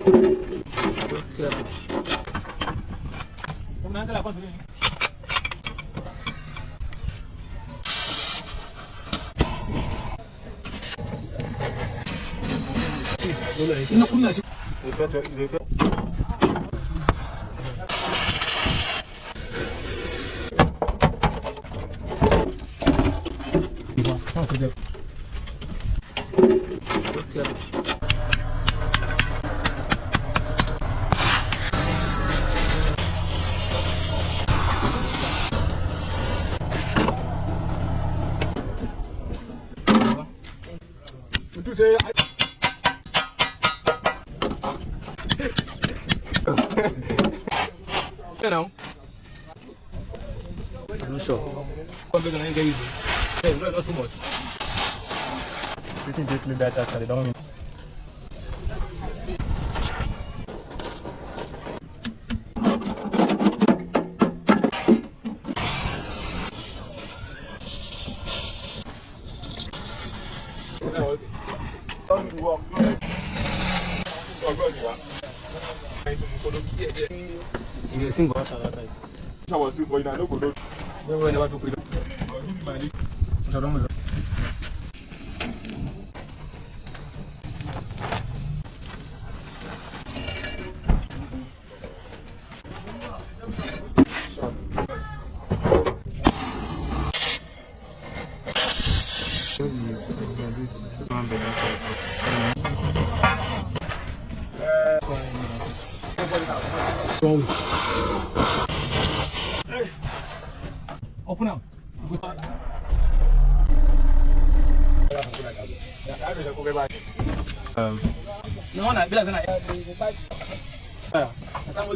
You know, I'm not sure. I'm going to get you. Hey, not too much. You think they play better actually, don't you? You sing for us at that time. I was doing for you, I don't go. Never to freedom. Open up. No,